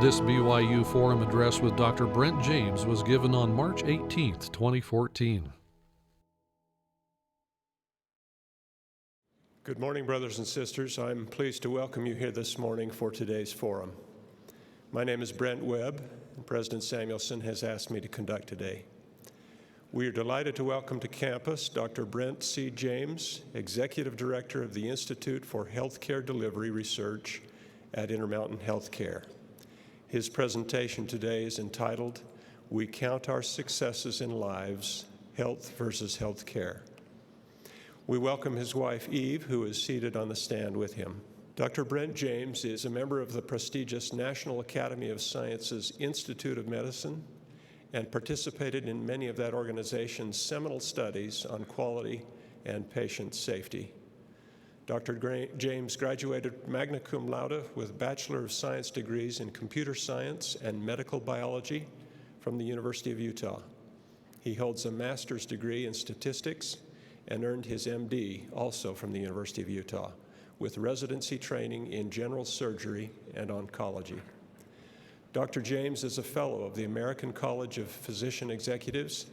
This BYU Forum address with Dr. Brent James was given on March 18, 2014. Good morning, brothers and sisters. I'm pleased to welcome you here this morning for today's forum. My name is Brent Webb, and President Samuelson has asked me to conduct today. We are delighted to welcome to campus Dr. Brent C. James, Executive Director of the Institute for Healthcare Delivery Research at Intermountain Health Care. His presentation today is entitled, "We Count Our Successes in Lives, Health versus Healthcare." We welcome his wife, Eve, who is seated on the stand with him. Dr. Brent James is a member of the prestigious National Academy of Sciences Institute of Medicine and participated in many of that organization's seminal studies on quality and patient safety. Dr. James graduated magna cum laude with Bachelor of Science degrees in Computer Science and Medical Biology from the University of Utah. He holds a master's degree in statistics and earned his MD also from the University of Utah, with residency training in general surgery and oncology. Dr. James is a fellow of the American College of Physician Executives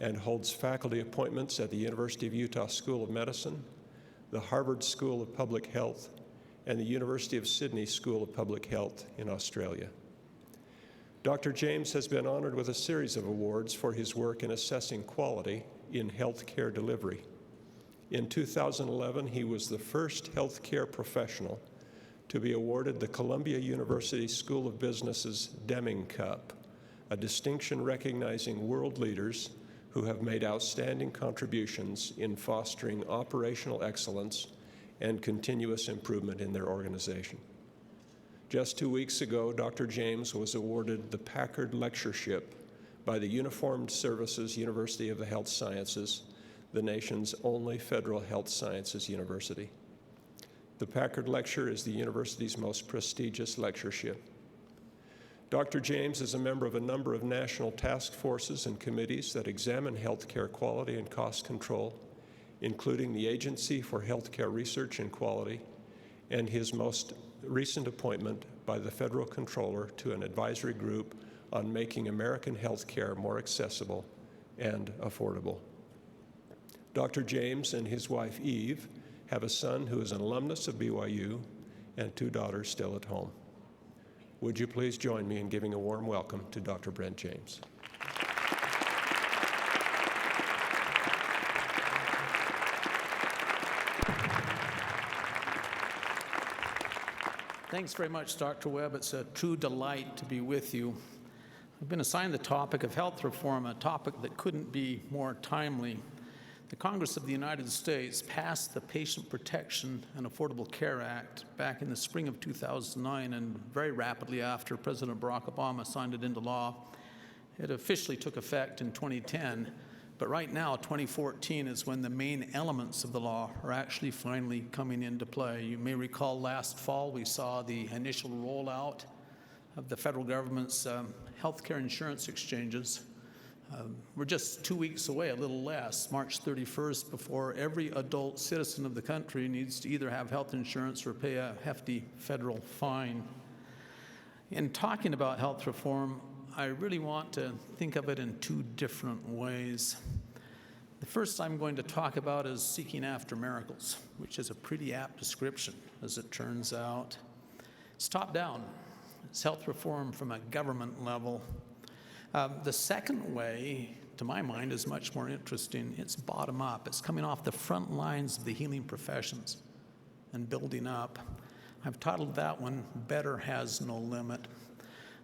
and holds faculty appointments at the University of Utah School of Medicine, the Harvard School of Public Health, and the University of Sydney School of Public Health in Australia. Dr. James has been honored with a series of awards for his work in assessing quality in healthcare delivery. In 2011, he was the first healthcare professional to be awarded the Columbia University School of Business's Deming Cup, a distinction recognizing world leaders who have made outstanding contributions in fostering operational excellence and continuous improvement in their organization. Just 2 weeks ago, Dr. James was awarded the Packard Lectureship by the Uniformed Services University of the Health Sciences, the nation's only federal health sciences university. The Packard Lecture is the university's most prestigious lectureship. Dr. James is a member of a number of national task forces and committees that examine healthcare quality and cost control, including the Agency for Healthcare Research and Quality, and his most recent appointment by the federal controller to an advisory group on making American healthcare more accessible and affordable. Dr. James and his wife, Eve, have a son who is an alumnus of BYU and 2 daughters still at home. Would you please join me in giving a warm welcome to Dr. Brent James. Thanks very much, Dr. Webb. It's a true delight to be with you. I've been assigned the topic of health reform, a topic that couldn't be more timely. The Congress of the United States passed the Patient Protection and Affordable Care Act back in the spring of 2009, and very rapidly after President Barack Obama signed it into law. It officially took effect in 2010, but right now, 2014, is when the main elements of the law are actually finally coming into play. You may recall last fall we saw the initial rollout of the federal government's healthcare insurance exchanges. We're just 2 weeks away, a little less, March 31st, before every adult citizen of the country needs to either have health insurance or pay a hefty federal fine. In talking about health reform, I really want to think of it in 2 different ways. The first I'm going to talk about is seeking after miracles, which is a pretty apt description, as it turns out. It's top down. It's health reform from a government level. The second way, to my mind, is much more interesting. It's bottom up. It's coming off the front lines of the healing professions and building up. I've titled that one, Better Has No Limit.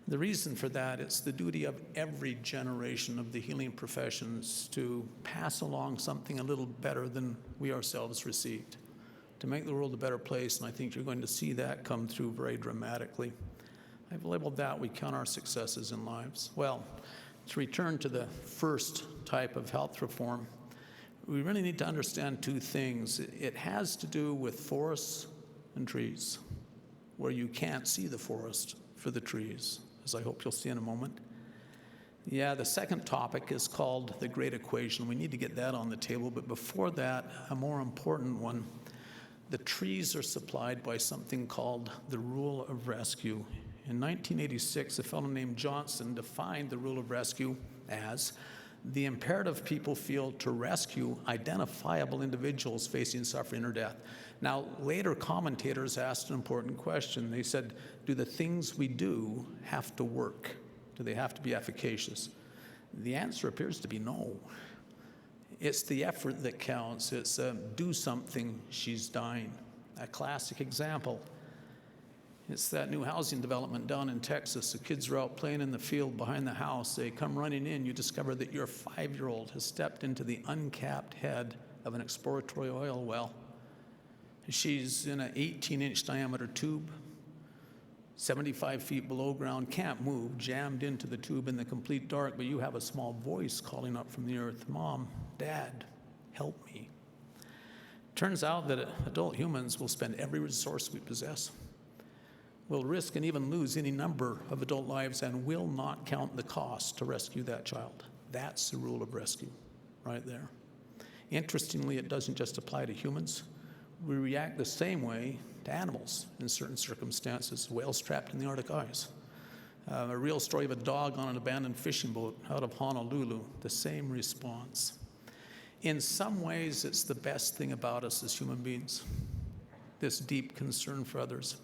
The reason for that, it's the duty of every generation of the healing professions to pass along something a little better than we ourselves received, to make the world a better place, and I think you're going to see that come through very dramatically. I've labeled that, we count our successes in lives. Well, to return to the first type of health reform, we really need to understand 2 things. It has to do with forests and trees, where you can't see the forest for the trees, as I hope you'll see in a moment. Yeah, the second topic is called the Great Equation. We need to get that on the table, but before that, a more important one. The trees are supplied by something called the rule of rescue In 1986, a fellow named Johnson defined the rule of rescue as the imperative people feel to rescue identifiable individuals facing suffering or death. Now, later commentators asked an important question. They said, do the things we do have to work? Do they have to be efficacious? The answer appears to be no. It's the effort that counts. It's do something, she's dying. A classic example. It's that new housing development down in Texas. The kids are out playing in the field behind the house. They come running in. You discover that your 5-year-old has stepped into the uncapped head of an exploratory oil well. She's in an 18-inch diameter tube, 75 feet below ground, can't move, jammed into the tube in the complete dark, but you have a small voice calling up from the earth, Mom, Dad, help me. Turns out that adult humans will spend every resource we possess, will risk and even lose any number of adult lives, and will not count the cost to rescue that child. That's the rule of rescue right there. Interestingly, it doesn't just apply to humans. We react the same way to animals in certain circumstances. Whales trapped in the Arctic ice. A real story of a dog on an abandoned fishing boat out of Honolulu. The same response. In some ways, it's the best thing about us as human beings, this deep concern for others.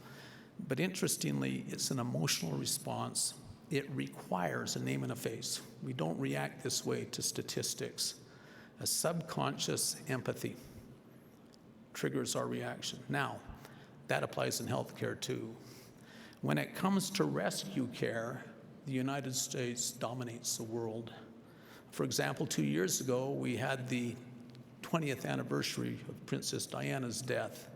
But interestingly, it's an emotional response. It requires a name and a face. We don't react this way to statistics. A subconscious empathy triggers our reaction. Now, that applies in healthcare too. When it comes to rescue care, the United States dominates the world. For example, 2 years ago, we had the 20th anniversary of Princess Diana's death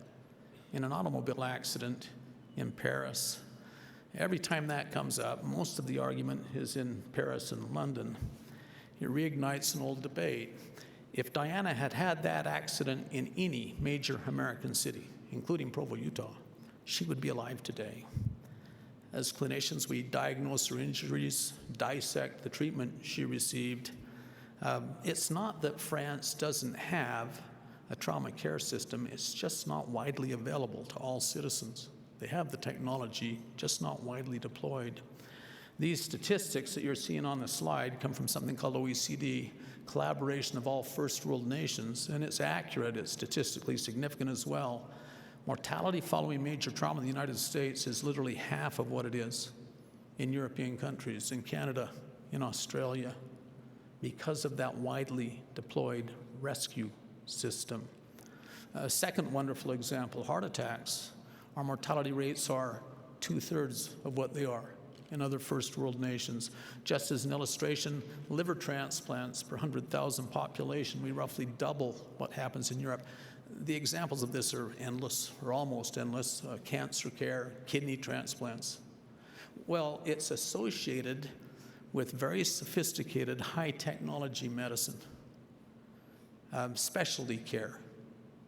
in an automobile accident in Paris. Every time that comes up, most of the argument is in Paris and London. It reignites an old debate. If Diana had had that accident in any major American city, including Provo, Utah, she would be alive today. As clinicians, we diagnose her injuries, dissect the treatment she received. It's not that France doesn't have a trauma care system, it's just not widely available to all citizens. They have the technology, just not widely deployed. These statistics that you're seeing on the slide come from something called OECD, collaboration of all first world nations, and it's accurate, it's statistically significant as well. Mortality following major trauma in the United States is literally half of what it is in European countries, in Canada, in Australia, because of that widely deployed rescue system. A second wonderful example, heart attacks. Our mortality rates are 2/3 of what they are in other first world nations. Just as an illustration, liver transplants per 100,000 population, we roughly double what happens in Europe. The examples of this are endless, or almost endless. Cancer care, kidney transplants. Well, it's associated with very sophisticated high technology medicine. Specialty care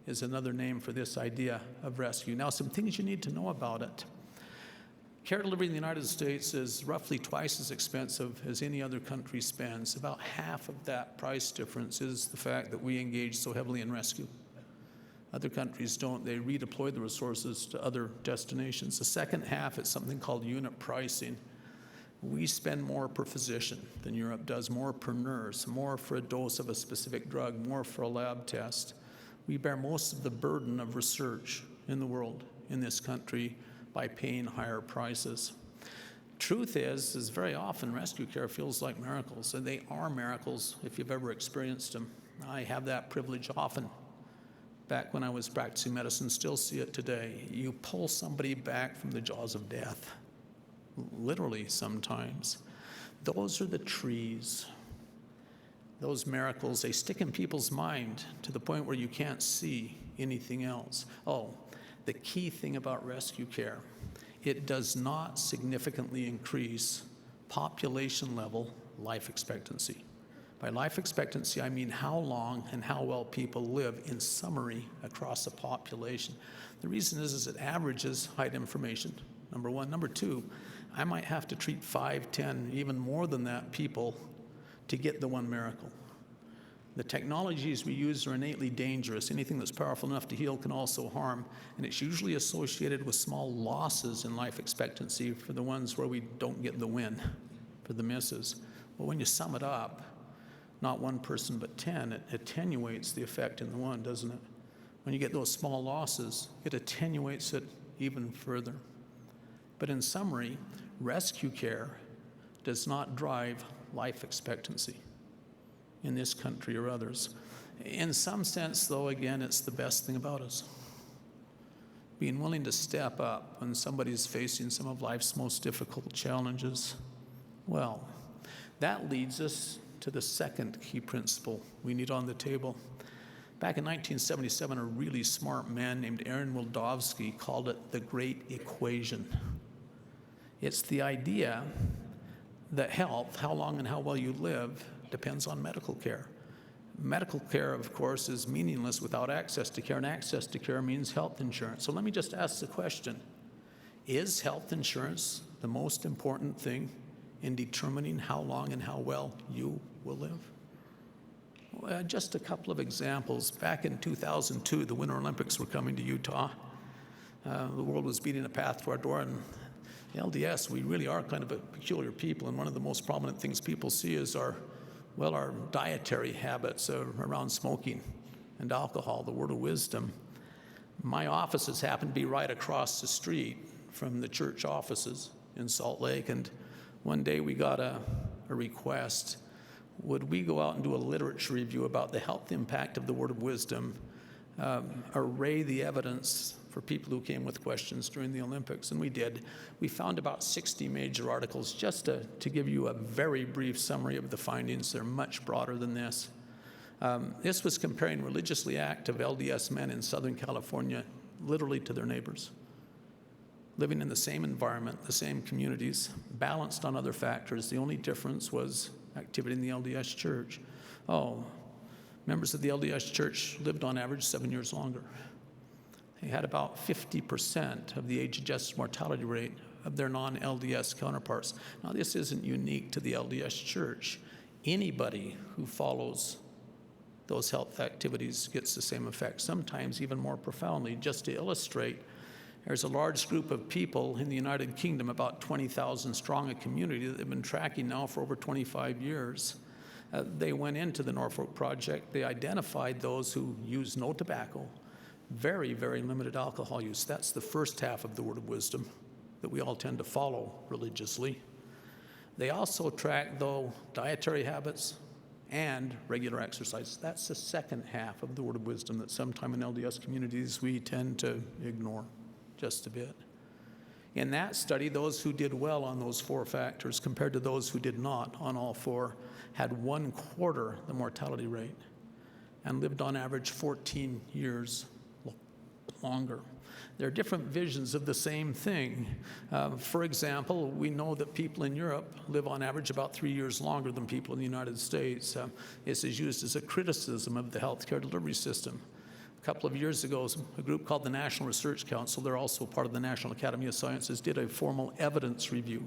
is another name for this idea of rescue. Now, some things you need to know about it. Care delivery in the United States is roughly twice as expensive as any other country spends. About half of that price difference is the fact that we engage so heavily in rescue. Other countries don't. They redeploy the resources to other destinations. The second half is something called unit pricing. We spend more per physician than Europe does, more per nurse, more for a dose of a specific drug, more for a lab test. We bear most of the burden of research in the world, in this country, by paying higher prices. Truth is very often rescue care feels like miracles, and they are miracles if you've ever experienced them. I have that privilege often. Back when I was practicing medicine, still see it today. You pull somebody back from the jaws of death, literally sometimes. Those are the trees. Those miracles, they stick in people's mind to the point where you can't see anything else. Oh, the key thing about rescue care, it does not significantly increase population level life expectancy. By life expectancy, I mean how long and how well people live in summary across a population. The reason is it averages height information, number one. Number two, I might have to treat 5, 10, even more than that people to get the one miracle. The technologies we use are innately dangerous. Anything that's powerful enough to heal can also harm, and it's usually associated with small losses in life expectancy for the ones where we don't get the win, for the misses. But when you sum it up, not one person but 10, it attenuates the effect in the one, doesn't it? When you get those small losses, it attenuates it even further. But in summary, rescue care does not drive life expectancy in this country or others. In some sense, though, again, it's the best thing about us. Being willing to step up when somebody's facing some of life's most difficult challenges. Well, that leads us to the second key principle we need on the table. Back in 1977, a really smart man named Aaron Wildavsky called it the Great Equation. It's the idea that health, how long and how well you live, depends on medical care. Medical care, of course, is meaningless without access to care, and access to care means health insurance. So let me just ask the question, is health insurance the most important thing in determining how long and how well you will live? Well, just a couple of examples. Back in 2002, the Winter Olympics were coming to Utah. The world was beating a path to our door, and the LDS, we really are kind of a peculiar people, and one of the most prominent things people see is our dietary habits around smoking and alcohol, the word of wisdom. My offices happen to be right across the street from the church offices in Salt Lake, and one day we got a request. Would we go out and do a literature review about the health impact of the word of wisdom, array the evidence for people who came with questions during the Olympics, and we did. We found about 60 major articles. Just to give you a very brief summary of the findings, they're much broader than this. This was comparing religiously active LDS men in Southern California literally to their neighbors, living in the same environment, the same communities, balanced on other factors. The only difference was activity in the LDS church. Members of the LDS church lived on average 7 years longer. They had about 50% of the age-adjusted mortality rate of their non-LDS counterparts. Now, this isn't unique to the LDS church. Anybody who follows those health activities gets the same effect, sometimes even more profoundly. Just to illustrate, there's a large group of people in the United Kingdom, about 20,000 strong, a community that they've been tracking now for over 25 years. They went into the Norfolk Project. They identified those who use no tobacco, very, very limited alcohol use. That's the first half of the word of wisdom that we all tend to follow religiously. They also track, though, dietary habits and regular exercise. That's the second half of the word of wisdom that sometime in LDS communities we tend to ignore just a bit. In that study, those who did well on those four factors compared to those who did not on all four had 1/4 the mortality rate and lived on average 14 years longer. There are different visions of the same thing. For example, we know that people in Europe live on average about 3 years longer than people in the United States. This is used as a criticism of the healthcare delivery system. A couple of years ago, a group called the National Research Council, they're also part of the National Academy of Sciences, did a formal evidence review.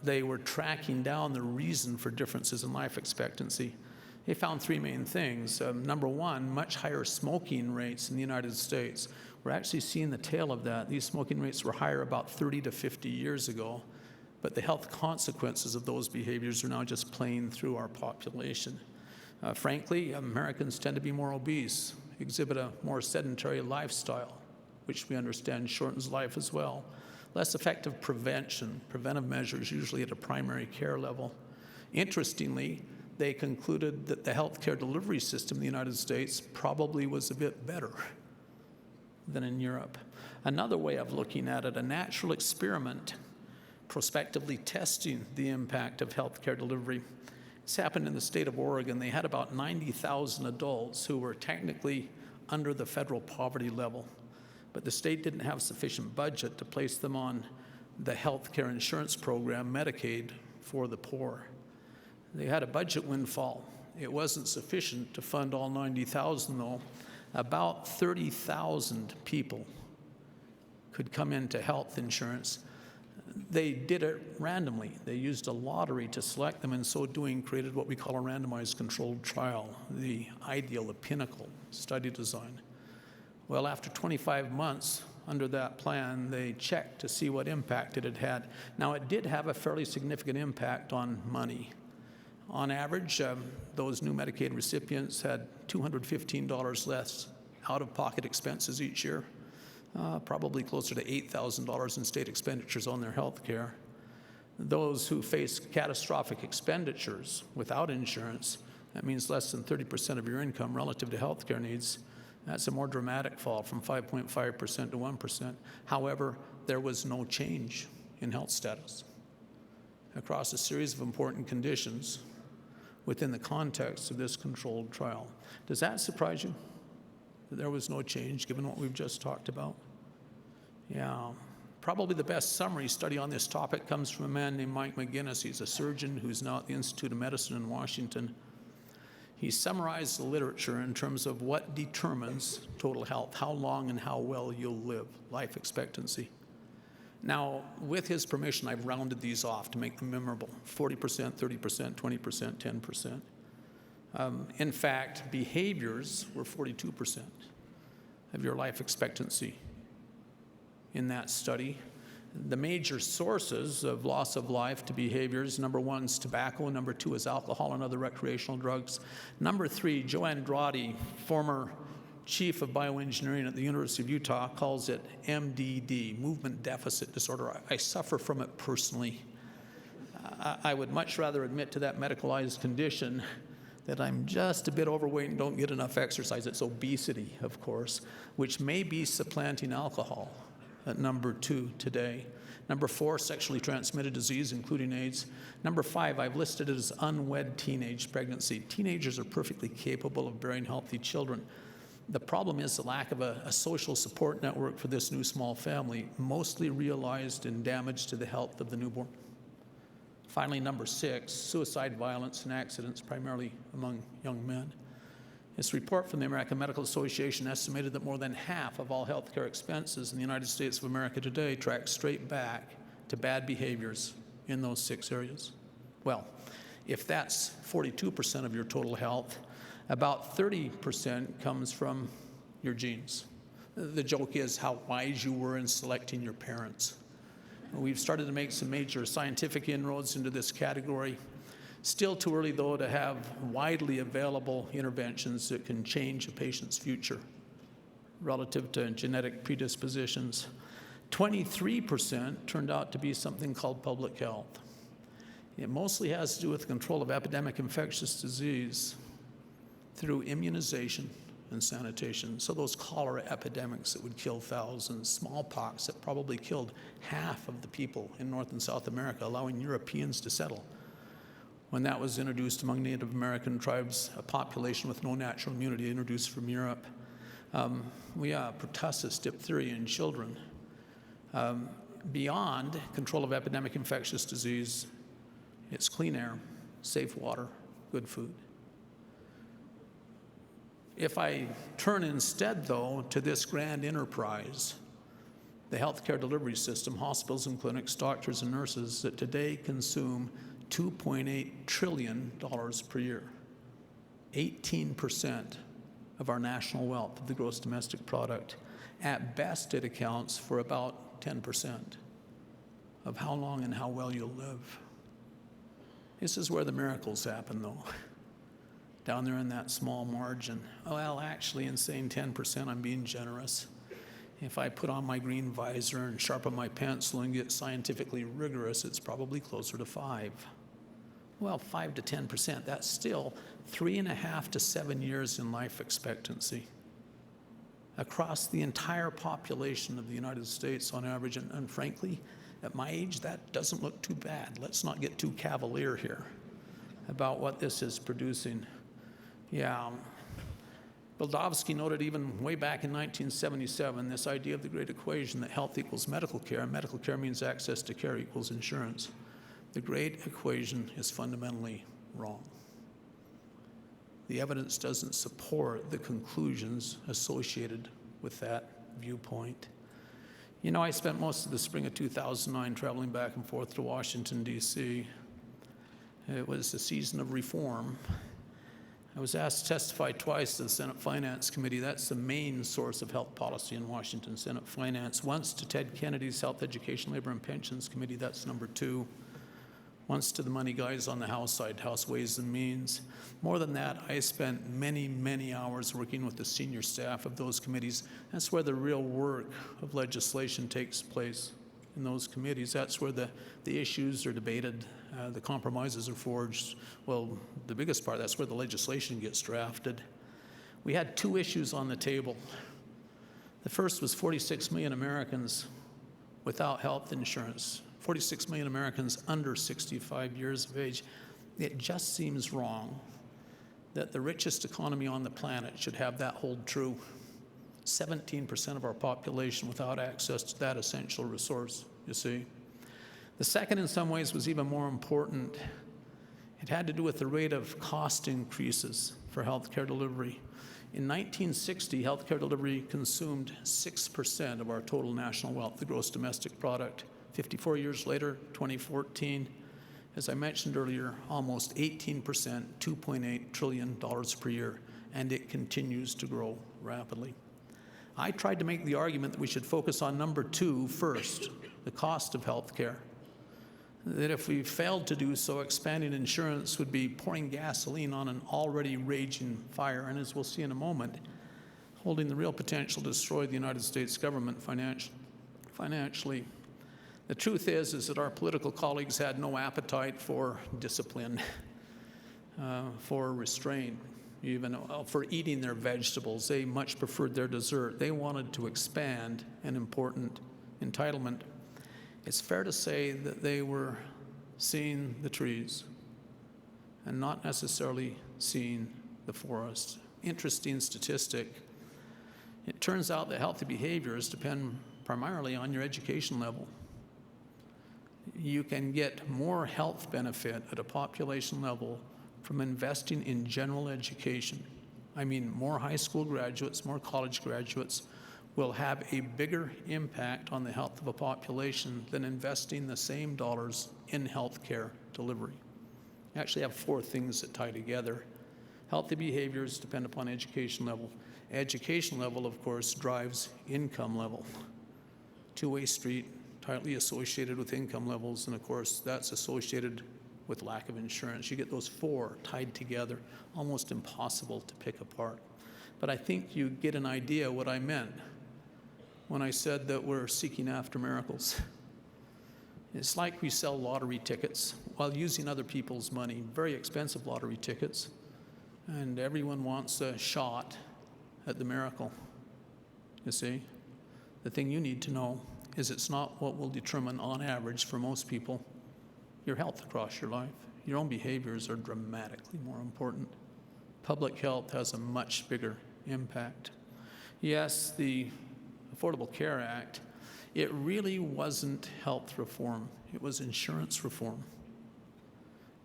They were tracking down the reason for differences in life expectancy. They found three main things. Number one, much higher smoking rates in the United States. We're actually seeing the tail of that. These smoking rates were higher about 30 to 50 years ago, but the health consequences of those behaviors are now just playing through our population. Frankly, Americans tend to be more obese, exhibit a more sedentary lifestyle, which we understand shortens life as well. Less effective preventive measures, usually at a primary care level. Interestingly, they concluded that the healthcare delivery system in the United States probably was a bit better than in Europe. Another way of looking at it, a natural experiment prospectively testing the impact of healthcare delivery. This happened in the state of Oregon. They had about 90,000 adults who were technically under the federal poverty level, but the state didn't have sufficient budget to place them on the healthcare insurance program, Medicaid, for the poor. They had a budget windfall. It wasn't sufficient to fund all 90,000, though. About 30,000 people could come into health insurance. They did it randomly. They used a lottery to select them, and so doing created what we call a randomized controlled trial, the ideal, the pinnacle study design. Well, after 25 months under that plan, they checked to see what impact it had had. Now, it did have a fairly significant impact on money. On average, those new Medicaid recipients had $215 less out-of-pocket expenses each year, probably closer to $8,000 in state expenditures on their health care. Those who face catastrophic expenditures without insurance, that means less than 30% of your income relative to health care needs. That's a more dramatic fall from 5.5% to 1%. However, there was no change in health status across a series of important conditions within the context of this controlled trial. Does that surprise you, that there was no change given what we've just talked about? Yeah, probably the best summary study on this topic comes from a man named Mike McGinnis. He's a surgeon who's now at the Institute of Medicine in Washington. He summarized the literature in terms of what determines total health, how long and how well you'll live, life expectancy. Now, with his permission, I've rounded these off to make them memorable: 40%, 30%, 20%, 10%. In fact, behaviors were 42% of your life expectancy in that study. The major sources of loss of life to behaviors: number one is tobacco, number two is alcohol and other recreational drugs. Number three, Joe Andrade, former chief of bioengineering at the University of Utah, calls it MDD, movement deficit disorder. I suffer from it personally. I would much rather admit to that medicalized condition that I'm just a bit overweight and don't get enough exercise. It's obesity, of course, which may be supplanting alcohol at number two today. Number four, sexually transmitted disease, including AIDS. Number five, I've listed it as unwed teenage pregnancy. Teenagers are perfectly capable of bearing healthy children. The problem is the lack of a social support network for this new small family, mostly realized in damage to the health of the newborn. Finally, number six, suicide, violence, and accidents, primarily among young men. This report from the American Medical Association estimated that more than half of all healthcare expenses in the United States of America today track straight back to bad behaviors in those six areas. Well, if that's 42% of your total health, about 30% comes from your genes. The joke is how wise you were in selecting your parents. We've started to make some major scientific inroads into this category. Still too early, though, to have widely available interventions that can change a patient's future relative to genetic predispositions. 23% turned out to be something called public health. It mostly has to do with the control of epidemic infectious disease through immunization and sanitation. So those cholera epidemics that would kill thousands, smallpox that probably killed half of the people in North and South America, allowing Europeans to settle. When that was introduced among Native American tribes, a population with no natural immunity introduced from Europe. Pertussis, diphtheria in children. Beyond control of epidemic infectious disease, it's clean air, safe water, good food. If I turn instead, though, to this grand enterprise, the healthcare delivery system, hospitals and clinics, doctors and nurses that today consume $2.8 trillion per year, 18% of our national wealth, of the gross domestic product. At best, it accounts for about 10% of how long and how well you'll live. This is where the miracles happen, though. Down there in that small margin. Well, actually, in saying 10%, I'm being generous. If I put on my green visor and sharpen my pencil and get scientifically rigorous, it's probably closer to 5. Well, 5 to 10%, that's still 3.5 to 7 years in life expectancy across the entire population of the United States on average. And frankly, at my age, that doesn't look too bad. Let's not get too cavalier here about what this is producing. Yeah. Bildovsky noted even way back in 1977 this idea of the great equation that health equals medical care, and medical care means access to care equals insurance. The great equation is fundamentally wrong. The evidence doesn't support the conclusions associated with that viewpoint. You know, I spent most of the spring of 2009 traveling back and forth to Washington, D.C. It was a season of reform. I was asked to testify twice to the Senate Finance Committee. That's the main source of health policy in Washington, Senate Finance. Once to Ted Kennedy's Health, Education, Labor, and Pensions Committee. That's number 2. Once to the money guys on the House side, House Ways and Means. More than that, I spent many, many hours working with the senior staff of those committees. That's where the real work of legislation takes place, in those committees. That's where the issues are debated, the compromises are forged. Well, the biggest part, that's where the legislation gets drafted. We had 2 issues on the table. The first was 46 million Americans without health insurance. 46 million Americans under 65 years of age. It just seems wrong that the richest economy on the planet should have that hold true. 17% of our population without access to that essential resource, you see. The second, in some ways, was even more important. It had to do with the rate of cost increases for healthcare delivery. In 1960, healthcare delivery consumed 6% of our total national wealth, the gross domestic product. 54 years later, 2014, as I mentioned earlier, almost 18%, $2.8 trillion per year, and it continues to grow rapidly. I tried to make the argument that we should focus on number 2 first, the cost of health care. That if we failed to do so, expanding insurance would be pouring gasoline on an already raging fire, and as we'll see in a moment, holding the real potential to destroy the United States government financially. The truth is that our political colleagues had no appetite for discipline, for restraint, even for eating their vegetables. They much preferred their dessert. They wanted to expand an important entitlement. It's fair to say that they were seeing the trees and not necessarily seeing the forest. Interesting statistic. It turns out that healthy behaviors depend primarily on your education level. You can get more health benefit at a population level from investing in general education. I mean, more high school graduates, more college graduates will have a bigger impact on the health of a population than investing the same dollars in health care delivery. You actually have 4 things that tie together. Healthy behaviors depend upon education level. Education level, of course, drives income level. Two-way street, tightly associated with income levels, and of course that's associated with lack of insurance. You get those 4 tied together, almost impossible to pick apart. But I think you get an idea what I meant when I said that we're seeking after miracles. It's like we sell lottery tickets while using other people's money, very expensive lottery tickets, and everyone wants a shot at the miracle. You see, the thing you need to know is it's not what will determine, on average, for most people, your health across your life. Your own behaviors are dramatically more important. Public health has a much bigger impact. Yes, the Affordable Care Act, it really wasn't health reform. It was insurance reform.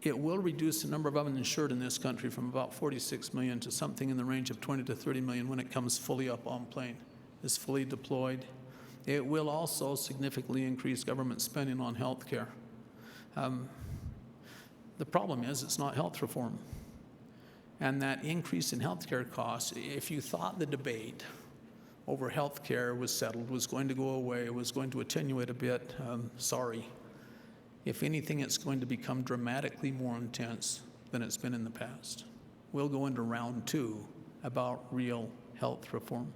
It will reduce the number of uninsured in this country from about 46 million to something in the range of 20 to 30 million when it comes fully up on plane, is fully deployed. It will also significantly increase government spending on health care. The problem is it's not health reform. And that increase in health care costs, if you thought the debate over health care was settled, was going to go away, was going to attenuate a bit, sorry. If anything, it's going to become dramatically more intense than it's been in the past. We'll go into round 2 about real health reform.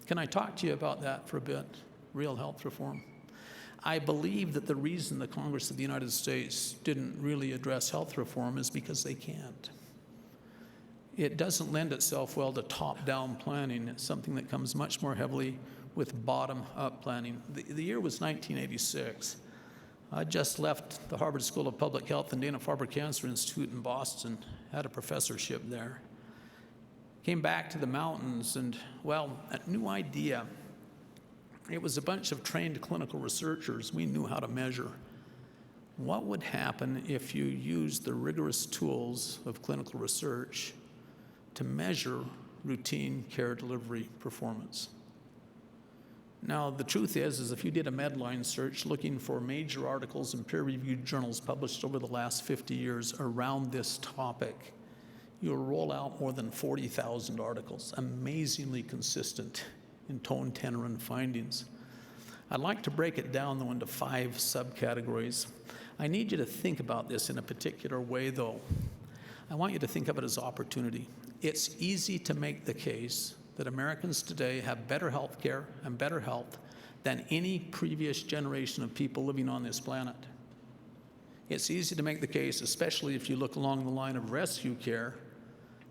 Can I talk to you about that for a bit? Real health reform. I believe that the reason the Congress of the United States didn't really address health reform is because they can't. It doesn't lend itself well to top-down planning. It's something that comes much more heavily with bottom-up planning. The year was 1986. I just left the Harvard School of Public Health and Dana-Farber Cancer Institute in Boston, had a professorship there. Came back to the mountains and, well, a new idea. It was a bunch of trained clinical researchers. We knew how to measure. What would happen if you used the rigorous tools of clinical research to measure routine care delivery performance? Now, the truth is if you did a Medline search looking for major articles in peer-reviewed journals published over the last 50 years around this topic, you'll roll out more than 40,000 articles, amazingly consistent in tone, tenor, and findings. I'd like to break it down, though, into 5 subcategories. I need you to think about this in a particular way, though. I want you to think of it as opportunity. It's easy to make the case that Americans today have better health care and better health than any previous generation of people living on this planet. It's easy to make the case, especially if you look along the line of rescue care,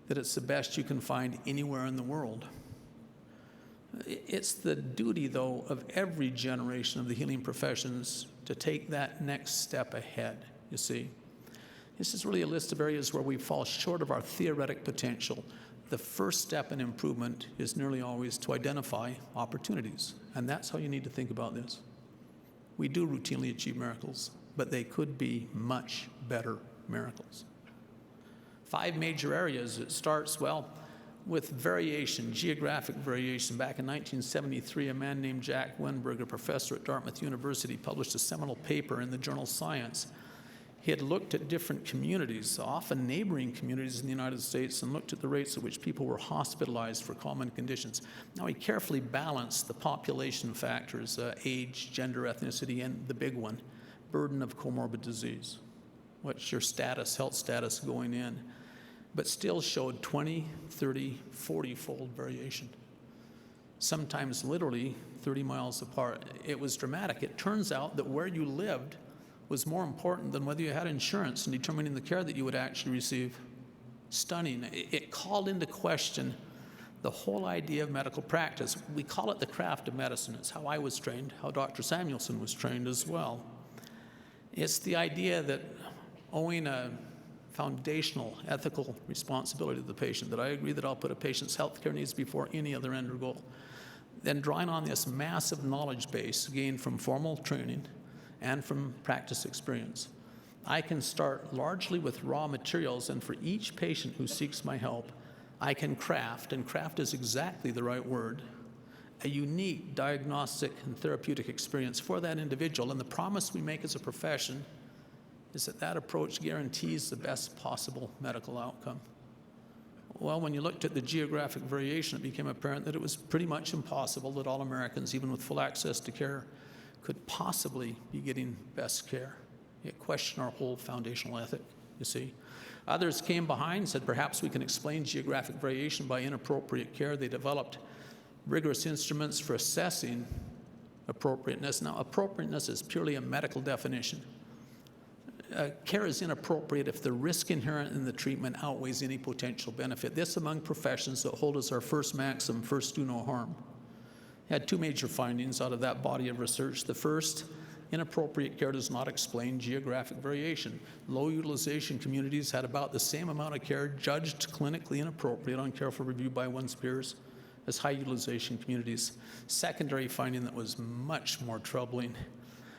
that it's the best you can find anywhere in the world. It's the duty, though, of every generation of the healing professions to take that next step ahead, you see. This is really a list of areas where we fall short of our theoretic potential. The first step in improvement is nearly always to identify opportunities, and that's how you need to think about this. We do routinely achieve miracles, but they could be much better miracles. 5 major areas. It starts, well, with variation, geographic variation. Back in 1973, a man named Jack Wenberg, a professor at Dartmouth University, published a seminal paper in the journal Science. He had looked at different communities, often neighboring communities in the United States, and looked at the rates at which people were hospitalized for common conditions. Now, he carefully balanced the population factors, age, gender, ethnicity, and the big one, burden of comorbid disease. What's your status, health status going in? But still showed 20, 30, 40-fold variation, sometimes literally 30 miles apart. It was dramatic. It turns out that where you lived was more important than whether you had insurance in determining the care that you would actually receive. Stunning. It called into question the whole idea of medical practice. We call it the craft of medicine. It's how I was trained, how Dr. Samuelson was trained as well. It's the idea that owing a foundational ethical responsibility to the patient, that I agree that I'll put a patient's health care needs before any other end or goal. Then drawing on this massive knowledge base gained from formal training and from practice experience, I can start largely with raw materials, and for each patient who seeks my help, I can craft, and craft is exactly the right word, a unique diagnostic and therapeutic experience for that individual. And the promise we make as a profession is that that approach guarantees the best possible medical outcome. Well, when you looked at the geographic variation, it became apparent that it was pretty much impossible that all Americans, even with full access to care, could possibly be getting best care. It questioned our whole foundational ethic, you see. Others came behind and said perhaps we can explain geographic variation by inappropriate care. They developed rigorous instruments for assessing appropriateness. Now, appropriateness is purely a medical definition. Care is inappropriate if the risk inherent in the treatment outweighs any potential benefit. This among professions that hold as our first maxim, first do no harm. Had 2 major findings out of that body of research. The first, inappropriate care does not explain geographic variation. Low utilization communities had about the same amount of care judged clinically inappropriate on careful review by one's peers as high utilization communities. Secondary finding that was much more troubling.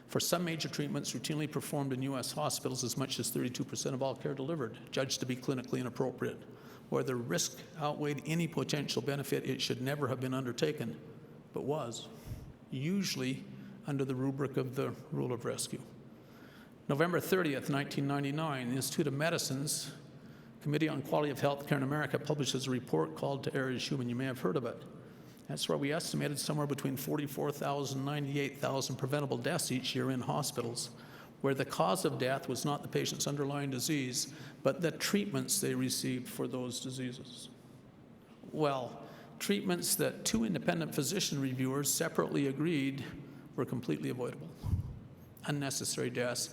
For some major treatments routinely performed in U.S. hospitals, as much as 32% of all care delivered judged to be clinically inappropriate. Where the risk outweighed any potential benefit, it should never have been undertaken, but was, usually under the rubric of the rule of rescue. November 30th, 1999, the Institute of Medicine's Committee on Quality of Health Care in America publishes a report called To Err is Human. You may have heard of it. That's where we estimated somewhere between 44,000 and 98,000 preventable deaths each year in hospitals, where the cause of death was not the patient's underlying disease, but the treatments they received for those diseases. Well, treatments that 2 independent physician reviewers separately agreed were completely avoidable. Unnecessary deaths.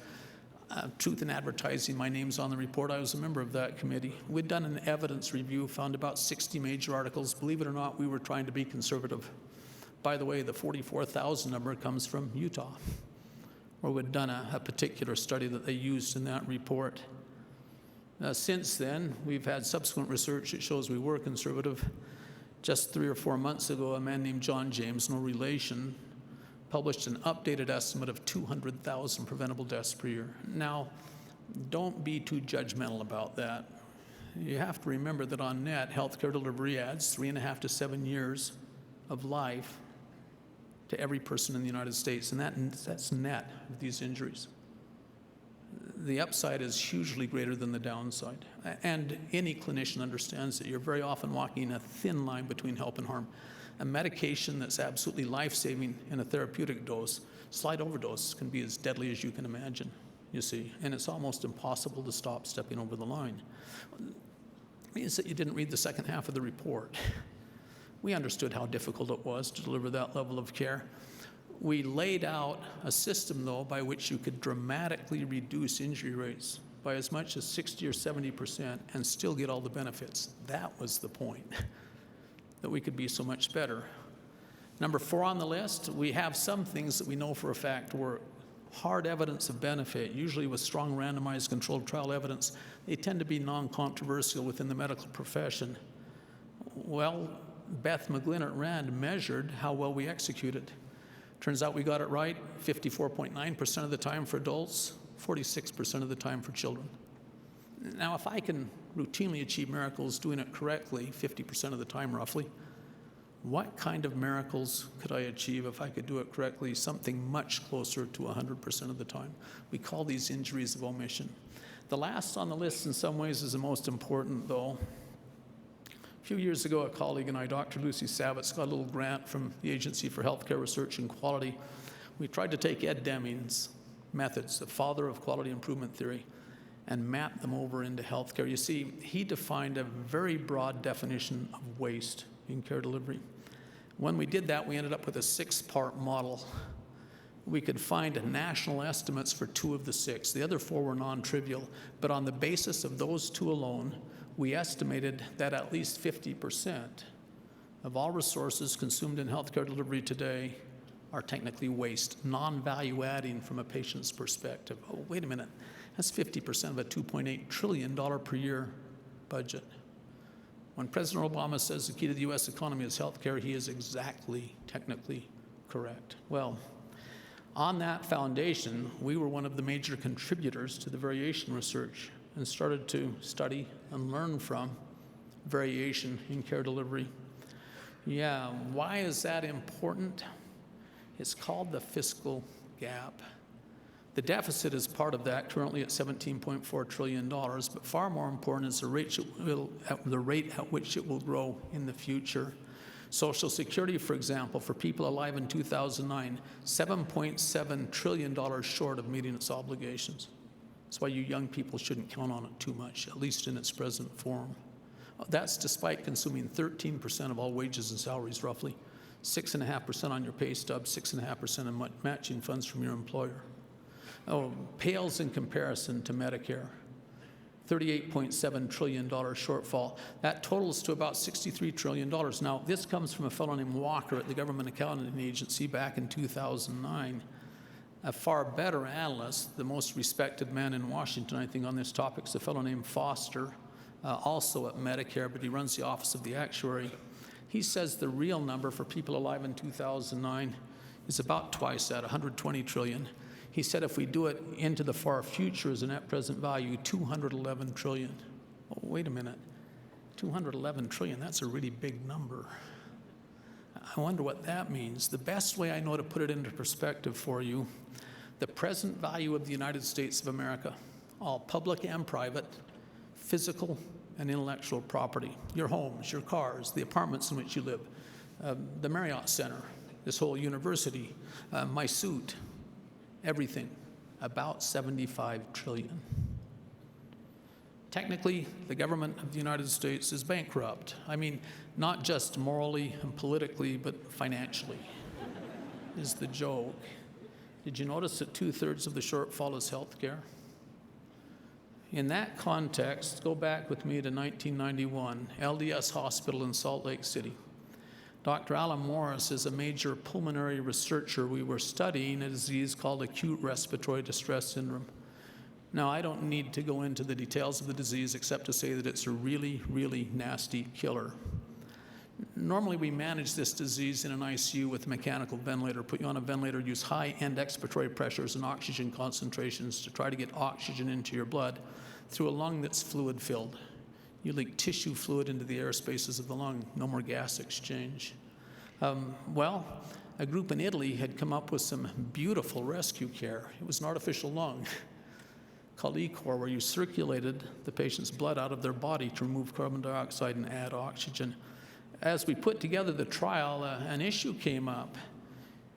Truth in Advertising, my name's on the report. I was a member of that committee. We'd done an evidence review, found about 60 major articles. Believe it or not, we were trying to be conservative. By the way, the 44,000 number comes from Utah, where we'd done a particular study that they used in that report. Since then, we've had subsequent research that shows we were conservative. Just 3 or 4 months ago, a man named John James, no relation, published an updated estimate of 200,000 preventable deaths per year. Now, don't be too judgmental about that. You have to remember that on net, healthcare delivery adds 3.5 to 7 years of life to every person in the United States, and that's net of these injuries. The upside is hugely greater than the downside. And any clinician understands that you're very often walking a thin line between help and harm. A medication that's absolutely life-saving in a therapeutic dose, slight overdose can be as deadly as you can imagine, you see, and it's almost impossible to stop stepping over the line. It means that you didn't read the second half of the report. We understood how difficult it was to deliver that level of care. We laid out a system, though, by which you could dramatically reduce injury rates by as much as 60 or 70% and still get all the benefits. That was the point, that we could be so much better. Number 4 on the list, we have some things that we know for a fact work. Hard evidence of benefit, usually with strong randomized controlled trial evidence. They tend to be non-controversial within the medical profession. Well, Beth McGlynn at Rand measured how well we executed. Turns out we got it right 54.9% of the time for adults, 46% of the time for children. Now, if I can routinely achieve miracles doing it correctly 50% of the time roughly, what kind of miracles could I achieve if I could do it correctly something much closer to 100% of the time? We call these injuries of omission. The last on the list in some ways is the most important, though. A few years ago, a colleague and I, Dr. Lucy Savitz, got a little grant from the Agency for Healthcare Research and Quality. We tried to take Ed Deming's methods, the father of quality improvement theory, and map them over into healthcare. You see, he defined a very broad definition of waste in care delivery. When we did that, we ended up with a 6-part model. We could find national estimates for 2 of the 6. The other 4 were non-trivial, but on the basis of those 2 alone, we estimated that at least 50% of all resources consumed in healthcare delivery today are technically waste, non-value adding from a patient's perspective. Oh, wait a minute, that's 50% of a $2.8 trillion per year budget. When President Obama says the key to the US economy is healthcare, he is exactly technically correct. Well, on that foundation, we were one of the major contributors to the variation research and started to study and learn from variation in care delivery. Yeah, why is that important? It's called the fiscal gap. The deficit is part of that, currently at $17.4 trillion, but far more important is the rate at which it will grow in the future. Social Security, for example, for people alive in 2009, $7.7 trillion short of meeting its obligations. That's why you young people shouldn't count on it too much, at least in its present form. That's despite consuming 13% of all wages and salaries, roughly, 6.5% on your pay stub, 6.5% in matching funds from your employer. Oh, pales in comparison to Medicare. $38.7 trillion shortfall. That totals to about $63 trillion. Now, this comes from a fellow named Walker at the Government Accounting Agency back in 2009. A far better analyst, the most respected man in Washington, I think, on this topic, is a fellow named Foster, also at Medicare, but he runs the Office of the Actuary. He says the real number for people alive in 2009 is about twice that, 120 trillion. He said if we do it into the far future as a net present value, 211 trillion. Oh, wait a minute, 211 trillion, that's a really big number. I wonder what that means. The best way I know to put it into perspective for you, the present value of the United States of America, all public and private, physical and intellectual property, your homes, your cars, the apartments in which you live, the Marriott Center, this whole university, my suit, everything, about 75 trillion. Technically, the government of the United States is bankrupt. I mean, not just morally and politically, but financially is the joke. Did you notice that 2/3 of the shortfall is health care? In that context, go back with me to 1991, LDS Hospital in Salt Lake City. Dr. Alan Morris is a major pulmonary researcher. We were studying a disease called acute respiratory distress syndrome. Now, I don't need to go into the details of the disease except to say that it's a really, really nasty killer. Normally, we manage this disease in an ICU with a mechanical ventilator, put you on a ventilator, use high-end expiratory pressures and oxygen concentrations to try to get oxygen into your blood through a lung that's fluid-filled. You leak tissue fluid into the air spaces of the lung, no more gas exchange. Well, a group in Italy had come up with some beautiful rescue care. It was an artificial lung called ECOR, where you circulated the patient's blood out of their body to remove carbon dioxide and add oxygen. As we put together the trial, an issue came up.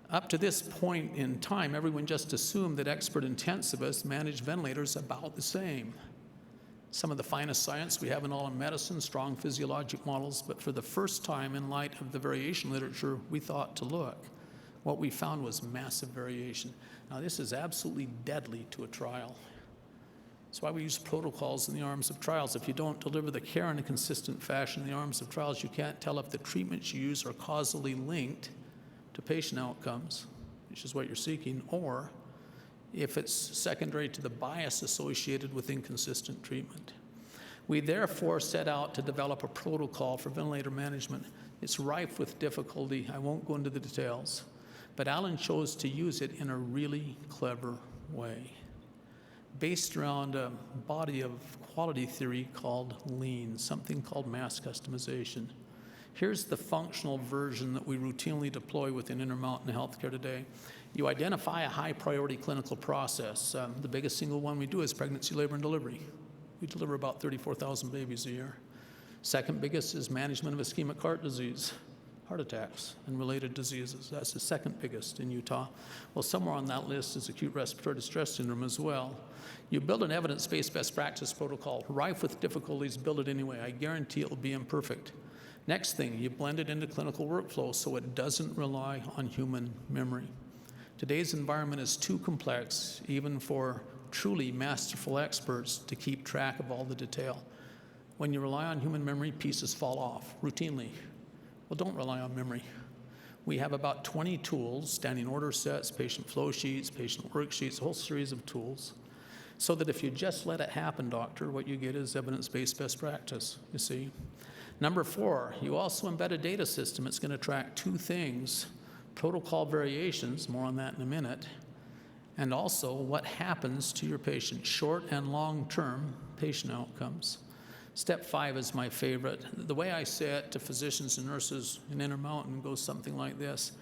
Up to this point in time, everyone just assumed that expert intensivists managed ventilators about the same. Some of the finest science we have in all of medicine, strong physiologic models, but for the first time in light of the variation literature, we thought to look. What we found was massive variation. Now, this is absolutely deadly to a trial. That's why we use protocols in the arms of trials. If you don't deliver the care in a consistent fashion in the arms of trials, you can't tell if the treatments you use are causally linked to patient outcomes, which is what you're seeking, or if it's secondary to the bias associated with inconsistent treatment. We therefore set out to develop a protocol for ventilator management. It's rife with difficulty. I won't go into the details, but Alan chose to use it in a really clever way, based around a body of quality theory called lean, something called mass customization. Here's the functional version that we routinely deploy within Intermountain Health Care today. You identify a high priority clinical process. The biggest single one we do is pregnancy, labor, and delivery. We deliver about 34,000 babies a year. Second biggest is management of ischemic heart disease, heart attacks and related diseases. That's the second biggest in Utah. Well, somewhere on that list is acute respiratory distress syndrome as well. You build an evidence-based best practice protocol, rife with difficulties, build it anyway. I guarantee it will be imperfect. Next thing, you blend it into clinical workflow so it doesn't rely on human memory. Today's environment is too complex, even for truly masterful experts, to keep track of all the detail. When you rely on human memory, pieces fall off routinely. Well, don't rely on memory. We have about 20 tools, standing order sets, patient flow sheets, patient worksheets, a whole series of tools, so that if you just let it happen, doctor, what you get is evidence-based best practice, you see. Number 4, you also embed a data system. It's going to track two things: protocol variations, more on that in a minute, and also what happens to your patient, short and long-term patient outcomes. Step 5 is my favorite. The way I say it to physicians and nurses in Intermountain goes something like this.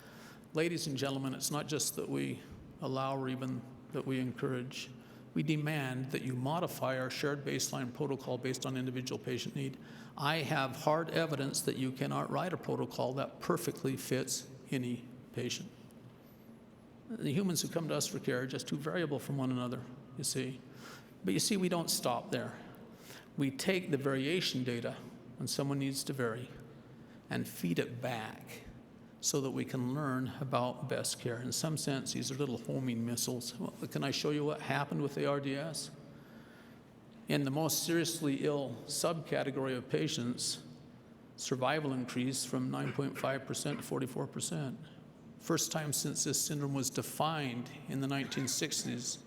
Ladies and gentlemen, it's not just that we allow or even that we encourage. We demand that you modify our shared baseline protocol based on individual patient need. I have hard evidence that you cannot write a protocol that perfectly fits any patient. The humans who come to us for care are just too variable from one another, you see. But you see, we don't stop there. We take the variation data when someone needs to vary and feed it back so that we can learn about best care. In some sense, these are little homing missiles. Well, can I show you what happened with the RDS? In the most seriously ill subcategory of patients, survival increased from 9.5% to 44%. First time since this syndrome was defined in the 1960s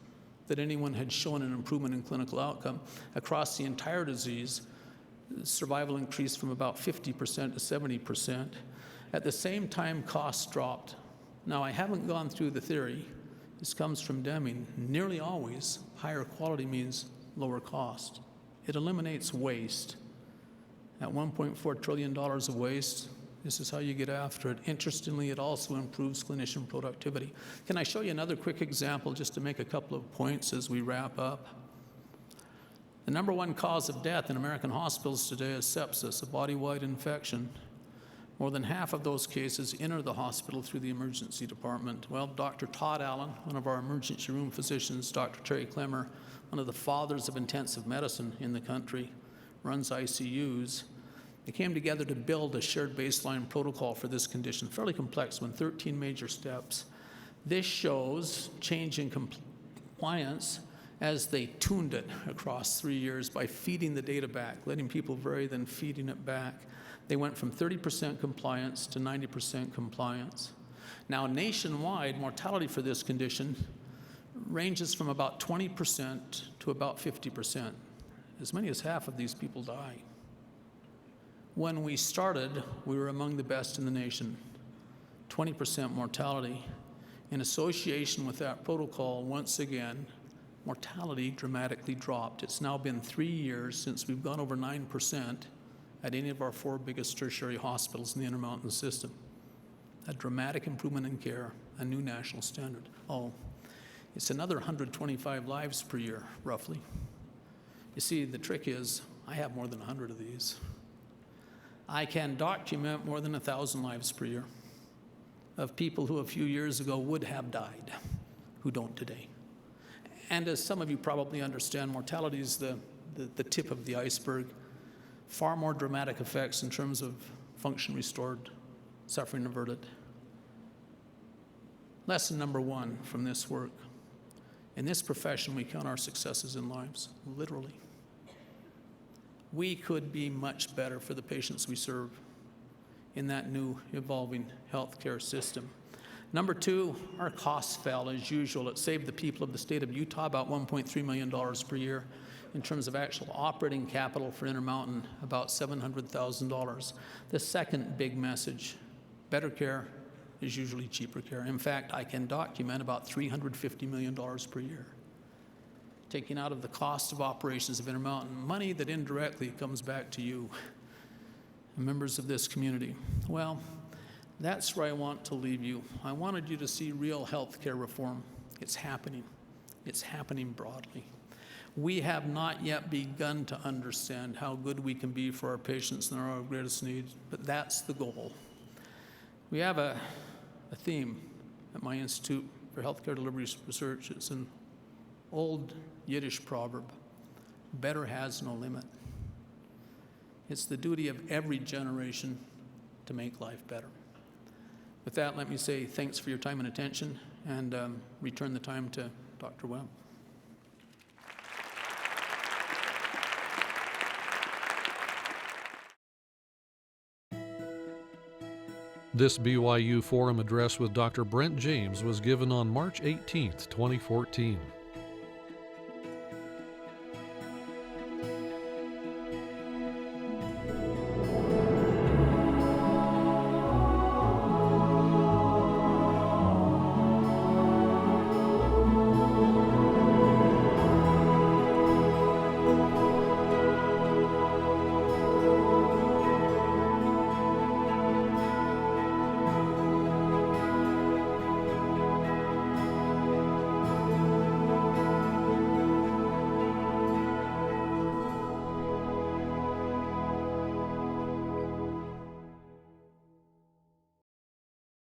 that anyone had shown an improvement in clinical outcome. Across the entire disease, survival increased from about 50% to 70%. At the same time, costs dropped. Now, I haven't gone through the theory. This comes from Deming. Nearly always, higher quality means lower cost. It eliminates waste. At $1.4 trillion of waste, this is how you get after it. Interestingly, it also improves clinician productivity. Can I show you another quick example just to make a couple of points as we wrap up? The number one cause of death in American hospitals today is sepsis, a body-wide infection. More than half of those cases enter the hospital through the emergency department. Well, Dr. Todd Allen, one of our emergency room physicians, Dr. Terry Clemmer, one of the fathers of intensive medicine in the country, runs ICUs. They came together to build a shared baseline protocol for this condition, fairly complex one, 13 major steps. This shows change in compliance as they tuned it across 3 years by feeding the data back, letting people vary, then feeding it back. They went from 30% compliance to 90% compliance. Now, nationwide, mortality for this condition ranges from about 20% to about 50%. As many as half of these people die. When we started, we were among the best in the nation, 20% mortality. In association with that protocol, once again, mortality dramatically dropped. It's now been 3 years since we've gone over 9% at any of our 4 biggest tertiary hospitals in the Intermountain system. a dramatic improvement in care, a new national standard. Oh, it's another 125 lives per year, roughly. You see, the trick is, I have more than 100 of these. I can document more than 1,000 lives per year of people who a few years ago would have died, who don't today. And as some of you probably understand, mortality is the tip of the iceberg. Far more dramatic effects in terms of function restored, suffering averted. Lesson number one from this work. In this profession, we count our successes in lives, literally. We could be much better for the patients we serve in that new evolving healthcare system. Number two, our costs fell as usual. It saved the people of the state of Utah about $1.3 million per year. In terms of actual operating capital for Intermountain, about $700,000. The second big message, better care is usually cheaper care. In fact, I can document about $350 million per year, taking out of the cost of operations of Intermountain, money that indirectly comes back to you, members of this community. Well, that's where I want to leave you. I wanted you to see real health care reform. It's happening. It's happening broadly. We have not yet begun to understand how good we can be for our patients and our greatest needs, but that's the goal. We have a theme at my Institute for Healthcare Delivery Research. It's an old Yiddish proverb, better has no limit. It's the duty of every generation to make life better. With that, let me say thanks for your time and attention, and return the time to Dr. Webb. This BYU Forum address with Dr. Brent James was given on March 18, 2014.